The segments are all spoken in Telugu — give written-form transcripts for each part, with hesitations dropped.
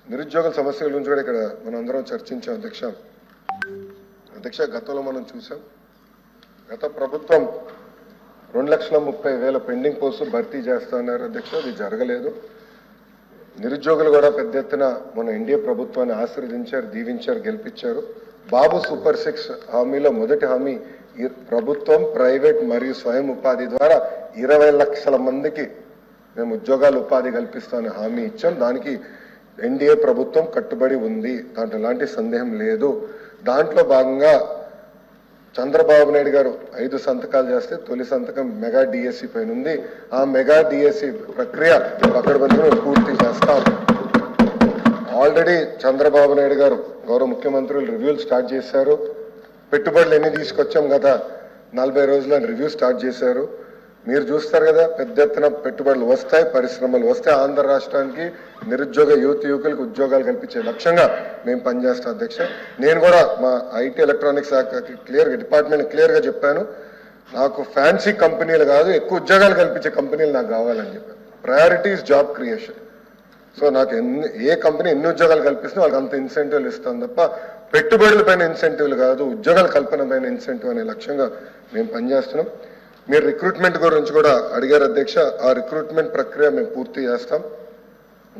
నిరుద్యోగ సమస్యల గురించి కూడా ఇక్కడ మనం అందరం చర్చించాం అధ్యక్ష గతంలో మనం చూసాం గత ప్రభుత్వం 2,30,000 పెండింగ్ పోస్టులు భర్తీ చేస్తున్నారు అధ్యక్ష. అది జరగలేదు. నిరుద్యోగులు కూడా పెద్ద ఎత్తున మన ఎన్డీఏ ప్రభుత్వాన్ని ఆశీర్వదించారు, దీవించారు, గెలిపించారు. బాబు సూపర్ 6 హామీలో మొదటి హామీ ప్రభుత్వం ప్రైవేట్ మరియు స్వయం ఉపాధి ద్వారా 20 లక్షల మందికి మేము ఉద్యోగాలు ఉపాధి కల్పిస్తామని హామీ ఇచ్చాం. దానికి ఎన్డీఏ ప్రభుత్వం కట్టుబడి ఉంది, దాంట్లో ఎలాంటి సందేహం లేదు. దాంట్లో భాగంగా చంద్రబాబు నాయుడు గారు 5 సంతకాలు చేస్తే తొలి సంతకం మెగా డిఎస్సి పైన ఉంది. ఆ మెగా డిఎస్సి ప్రక్రియ పకడ్బందీగా పూర్తి చేస్తాం. ఆల్రెడీ చంద్రబాబు నాయుడు గారు గౌరవ ముఖ్యమంత్రులు రివ్యూలు స్టార్ట్ చేశారు. పెట్టుబడులు ఎన్ని తీసుకొచ్చాం గత 40 రోజుల్లో రివ్యూ స్టార్ట్ చేశారు. మీరు చూస్తారు కదా, పెద్ద ఎత్తున పెట్టుబడులు వస్తాయి, పరిశ్రమలు వస్తాయి. ఆంధ్ర రాష్ట్రానికి నిరుద్యోగ యువకులకు ఉద్యోగాలు కల్పించే లక్ష్యంగా మేము పనిచేస్తాం అధ్యక్ష. నేను కూడా మా ఐటీ ఎలక్ట్రానిక్స్ డిపార్ట్మెంట్ క్లియర్గా చెప్పాను, నాకు ఫ్యాన్సీ కంపెనీలు కాదు, ఎక్కువ ఉద్యోగాలు కల్పించే కంపెనీలు నాకు కావాలని చెప్పాను. Priority is job creation. So నాకు ఏ కంపెనీ ఎన్ని ఉద్యోగాలు కల్పిస్తున్నా వాళ్ళకి అంత ఇన్సెంటివ్లు ఇస్తాను తప్ప పెట్టుబడుల పైన ఇన్సెంటివ్లు కాదు, ఉద్యోగాల కల్పన పైన ఇన్సెంటివ్ అనే లక్ష్యంగా మేము పనిచేస్తున్నాం. మీరు రిక్రూట్మెంట్ గురించి కూడా అడిగారు అధ్యక్ష. ఆ రిక్రూట్మెంట్ ప్రక్రియ మేము పూర్తి చేస్తాం.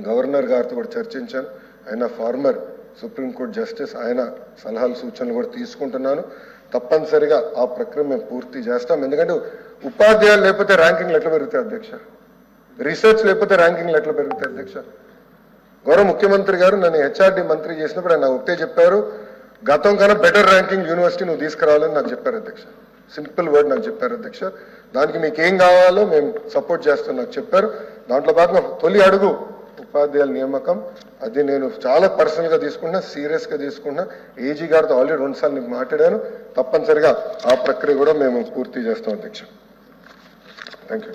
గవర్నర్ గారితో కూడా చర్చించాను. ఆయన ఫార్మర్ సుప్రీంకోర్టు జస్టిస్, ఆయన సలహాలు సూచనలు కూడా తీసుకుంటున్నాను. తప్పనిసరిగా ఆ ప్రక్రియ మేము పూర్తి చేస్తాం. ఎందుకంటే ఉపాధ్యాయులు లేకపోతే ర్యాంకింగ్లు ఎట్లా పెరుగుతాయి అధ్యక్ష? రీసెర్చ్ లేకపోతే ర్యాంకింగ్లు ఎట్లా పెరుగుతాయి అధ్యక్ష? గౌరవ ముఖ్యమంత్రి గారు నన్ను హెచ్ఆర్డి మంత్రి చేసినప్పుడు ఆయన ఒకటే చెప్పారు, గతం కన్నా బెటర్ ర్యాంకింగ్ యూనివర్సిటీ నువ్వు తీసుకురావాలని నాకు చెప్పారు అధ్యక్ష. సింపుల్ వర్డ్ నాకు చెప్పారు అధ్యక్ష. దానికి మీకు ఏం కావాలో మేము సపోర్ట్ చేస్తాం నాకు చెప్పారు. దాంట్లో భాగంగా తొలి అడుగు ఉపాధ్యాయుల నియామకం. అది నేను చాలా పర్సనల్గా తీసుకున్నా, సీరియస్గా తీసుకున్నా. ఏజీ గారితో ఆల్రెడీ 2 సార్లు నీకు మాట్లాడాను. తప్పనిసరిగా ఆ ప్రక్రియ కూడా మేము పూర్తి చేస్తాం అధ్యక్ష. Thank you.